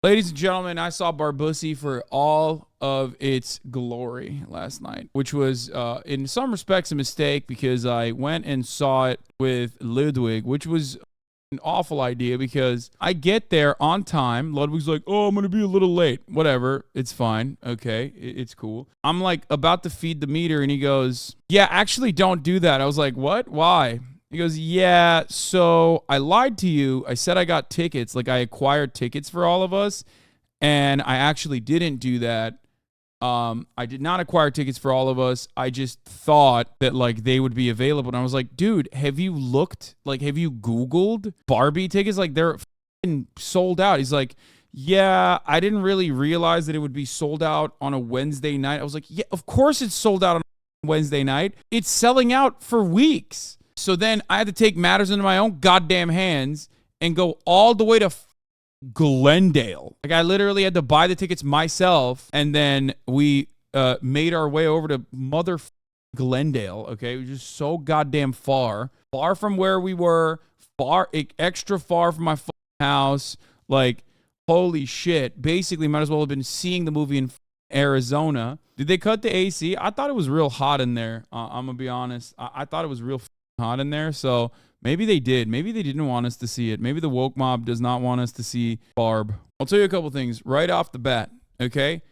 Ladies and gentlemen, I saw Barbussy for all of its glory last night, which was, in some respects, a mistake because I went and saw it with Ludwig, which was an awful idea because I get there on time. Ludwig's like, oh, I'm going to be a little late. Whatever. It's fine. Okay. It's cool. I'm like about to feed the meter and he goes, yeah, actually don't do that. I was like, what? Why? He goes, yeah, so I lied to you. I said I got tickets, like I acquired tickets for all of us, and I actually didn't do that. I did not acquire tickets for all of us. I just thought that like they would be available. And I was like, dude, have you looked? Like, have you Googled Barbie tickets? Like they're f***ing sold out. He's like, yeah, I didn't really realize that it would be sold out on a Wednesday night. I was like, yeah, of course it's sold out on a Wednesday night. It's selling out for weeks. So then I had to take matters into my own goddamn hands and go all the way to Glendale. Like I literally had to buy the tickets myself, and then we made our way over to mother Glendale. Okay, it was just so goddamn far from where we were, extra far from my house. Like holy shit! Basically, might as well have been seeing the movie in Arizona. Did they cut the AC? I thought it was real hot in there. I'm gonna be honest. I thought it was real hot in there, so maybe they did. Maybe they didn't want us to see it. Maybe the woke mob does not want us to see Barb. I'll tell you a couple things right off the bat, okay?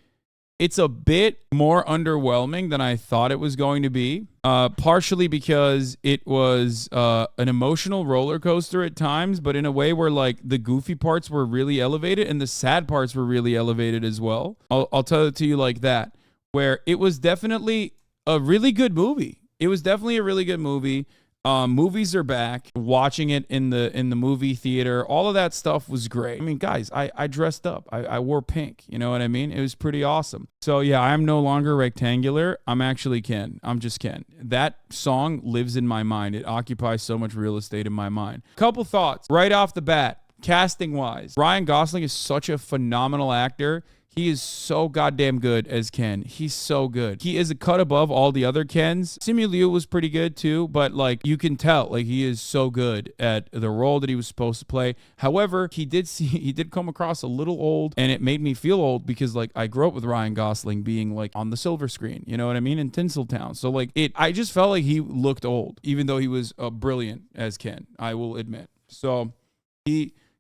It's a bit more underwhelming than I thought it was going to be, partially because it was an emotional roller coaster at times, but in a way where like the goofy parts were really elevated and the sad parts were really elevated as well. I'll tell it to you like that, where it was definitely a really good movie. It was definitely a really good movie. Movies are back. Watching it in the movie theater, all of that stuff was great. I mean, guys, I dressed up. I wore pink. You know what I mean? It was pretty awesome. So yeah, I'm no longer rectangular. I'm actually Ken. I'm just Ken. That song lives in my mind. It occupies so much real estate in my mind. Couple thoughts right off the bat. Casting wise, Ryan Gosling is such a phenomenal actor. He is so goddamn good as Ken. He's so good. He is a cut above all the other Kens. Simu Liu was pretty good too, but like you can tell, like he is so good at the role that he was supposed to play. However, he did come across a little old, and it made me feel old because like I grew up with Ryan Gosling being like on the silver screen, you know what I mean, in Tinseltown. So like I just felt like he looked old, even though he was brilliant as Ken. I will admit. So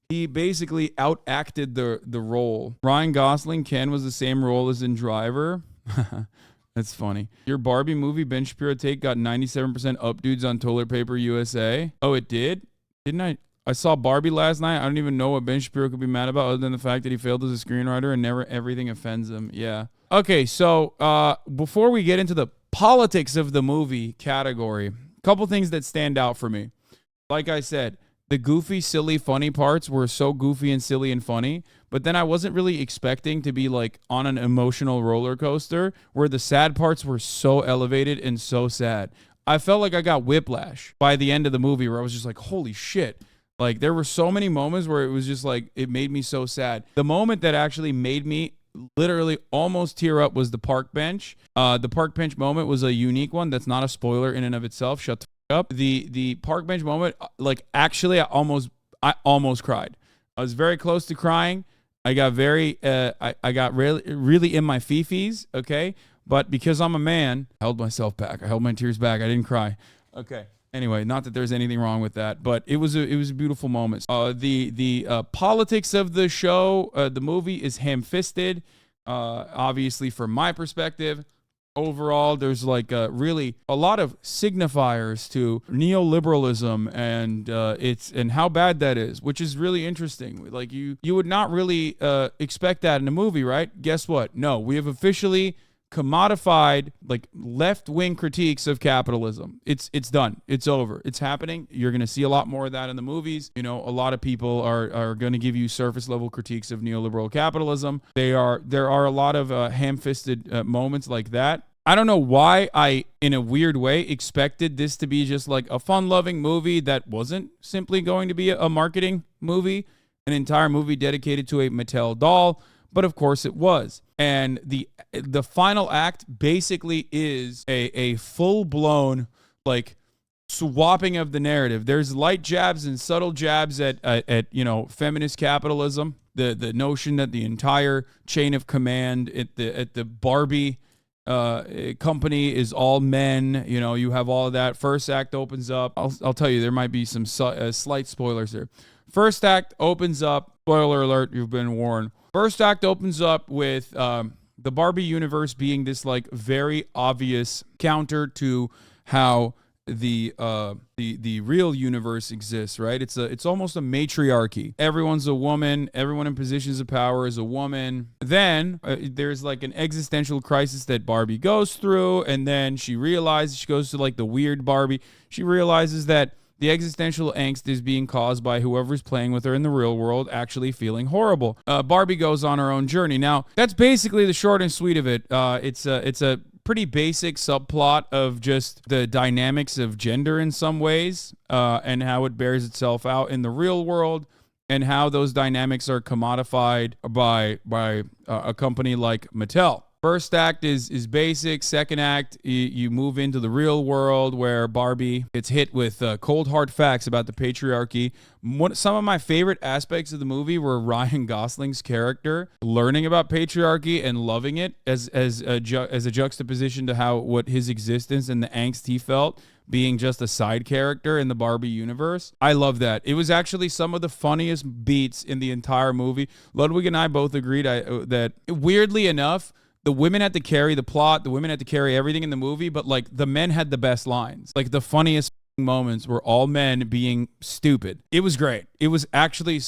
he basically outacted the role. Ryan Gosling, Ken, was the same role as in Driver. That's funny. Your Barbie movie, Ben Shapiro take, got 97% up dudes on Toilet Paper USA. Oh, it did? Didn't I? I saw Barbie last night. I don't even know what Ben Shapiro could be mad about other than the fact that he failed as a screenwriter and never everything offends him. Yeah. Okay, so before we get into the politics of the movie category, a couple things that stand out for me. Like I said, the goofy, silly, funny parts were so goofy and silly and funny, but then I wasn't really expecting to be like on an emotional roller coaster where the sad parts were so elevated and so sad. I felt like I got whiplash by the end of the movie where I was just like, holy shit. Like there were so many moments where it was just like, it made me so sad. The moment that actually made me literally almost tear up was the park bench. The park bench moment was a unique one. That's not a spoiler in and of itself. Shut the up. The park bench moment, like actually I almost cried. I was very close to crying. I got I got really in my fifis, okay? But because I'm a man, I held myself back. I held my tears back. I didn't cry. Okay. Anyway, not that there's anything wrong with that, but it was a beautiful moment. The politics of the show, the movie is ham-fisted. Obviously from my perspective. Overall, there's like really a lot of signifiers to neoliberalism and how bad that is, which is really interesting. Like you would not really expect that in a movie, right? Guess what? No, we have officially commodified like left-wing critiques of capitalism. It's done. It's over. It's happening. You're going to see a lot more of that in the movies. You know, a lot of people are going to give you surface level critiques of neoliberal capitalism. There are a lot of ham-fisted moments like that. I don't know why I, in a weird way, expected this to be just like a fun-loving movie that wasn't simply going to be a marketing movie, an entire movie dedicated to a Mattel doll. But of course it was. And the final act basically is a full-blown like swapping of the narrative. There's light jabs and subtle jabs at feminist capitalism. The notion that the entire chain of command at the Barbie company is all men. You have all of that. First act opens up. I'll tell you, there might be some slight spoilers there. First act opens up. Spoiler alert, you've been warned. First act opens up with the Barbie universe being this like very obvious counter to how the real universe exists, right? It's almost a matriarchy. Everyone's a woman. Everyone in positions of power is a woman. Then there's like an existential crisis that Barbie goes through, and then she goes to like the weird Barbie. She realizes that the existential angst is being caused by whoever's playing with her in the real world actually feeling horrible. Barbie goes on her own journey. Now, that's basically the short and sweet of it. It's a pretty basic subplot of just the dynamics of gender in some ways, and how it bears itself out in the real world, and how those dynamics are commodified by a company like Mattel. First act is basic. Second act, you move into the real world where Barbie gets hit with cold hard facts about the patriarchy. Some of my favorite aspects of the movie were Ryan Gosling's character learning about patriarchy and loving it as a juxtaposition to what his existence and the angst he felt being just a side character in the Barbie universe. I love that. It was actually some of the funniest beats in the entire movie. Ludwig and I both agreed that weirdly enough, the women had to carry the plot, the women had to carry everything in the movie, but like the men had the best lines. Like the funniest moments were all men being stupid. It was great. It was actually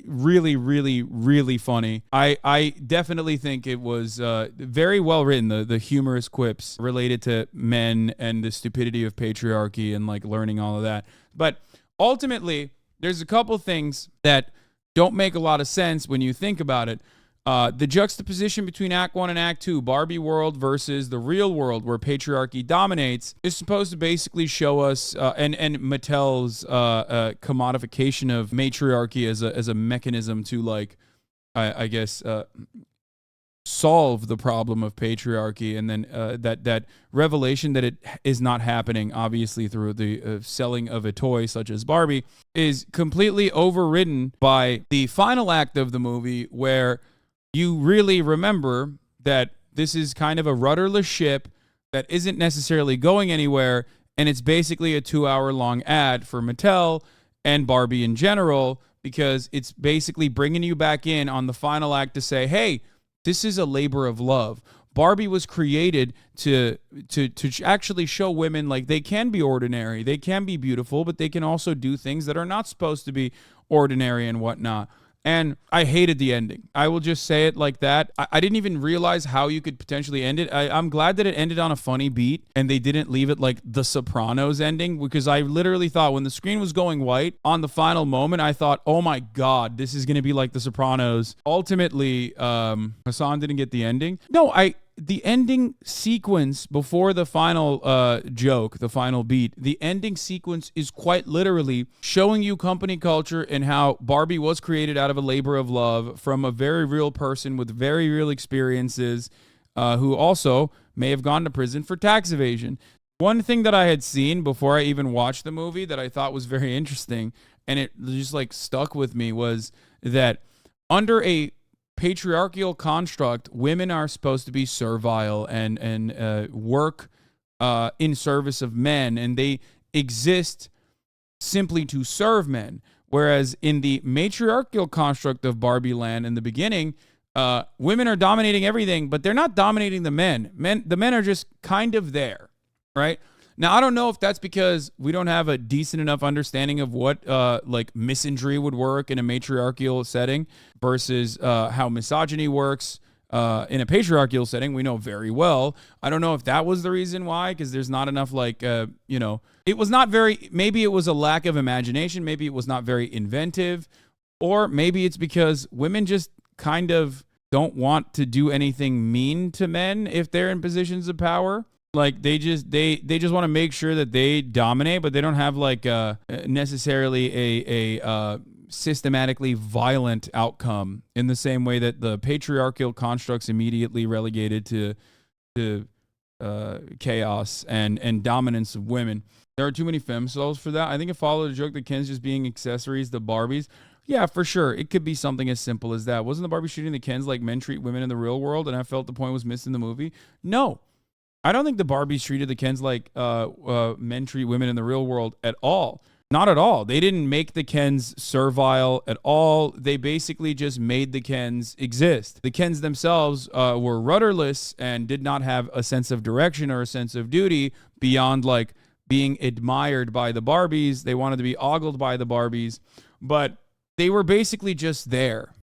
really, really, really funny. I definitely think it was very well written, the humorous quips related to men and the stupidity of patriarchy and like learning all of that. But ultimately, there's a couple things that don't make a lot of sense when you think about it. The juxtaposition between Act 1 and Act 2, Barbie world versus the real world where patriarchy dominates, is supposed to basically show us, and Mattel's commodification of matriarchy as a mechanism to, like, I guess, solve the problem of patriarchy, and then that revelation that it is not happening, obviously through the selling of a toy such as Barbie, is completely overridden by the final act of the movie, where you really remember that this is kind of a rudderless ship that isn't necessarily going anywhere, and it's basically a 2-hour-long ad for Mattel and Barbie in general, because it's basically bringing you back in on the final act to say, hey, this is a labor of love. Barbie was created to actually show women like they can be ordinary, they can be beautiful, but they can also do things that are not supposed to be ordinary and whatnot. And I hated the ending. I will just say it like that. I didn't even realize how you could potentially end it. I'm glad that it ended on a funny beat and they didn't leave it like The Sopranos ending, because I literally thought when the screen was going white on the final moment, I thought, oh my God, this is going to be like The Sopranos. Ultimately, Hasan didn't get the ending. No, the ending sequence before the final joke, the final beat, the ending sequence is quite literally showing you company culture and how Barbie was created out of a labor of love from a very real person with very real experiences, who also may have gone to prison for tax evasion. One thing that I had seen before I even watched the movie that I thought was very interesting, and it just like stuck with me, was that under a patriarchal construct, women are supposed to be servile and work in service of men, and they exist simply to serve men. Whereas in the matriarchal construct of Barbie Land in the beginning, women are dominating everything, but they're not dominating the men. The men are just kind of there, right? Now, I don't know if that's because we don't have a decent enough understanding of what like misandry would work in a matriarchal setting versus how misogyny works in a patriarchal setting. We know very well. I don't know if that was the reason why, because there's not enough like, it was not very, maybe it was a lack of imagination. Maybe it was not very inventive, or maybe it's because women just kind of don't want to do anything mean to men if they're in positions of power. Like they just want to make sure that they dominate, but they don't have like necessarily a systematically violent outcome in the same way that the patriarchal constructs immediately relegated to chaos and dominance of women. There are too many femcells for that. I think it followed a joke that Kens just being accessories to Barbies. Yeah, for sure. It could be something as simple as that. Wasn't the Barbie treating the Kens like men treat women in the real world, and I felt the point was missed in the movie? No. I don't think the Barbies treated the Kens like men treat women in the real world at all. Not at all. They didn't make the Kens servile at all. They basically just made the Kens exist. The Kens themselves were rudderless and did not have a sense of direction or a sense of duty beyond like being admired by the Barbies. They wanted to be ogled by the Barbies, but they were basically just there.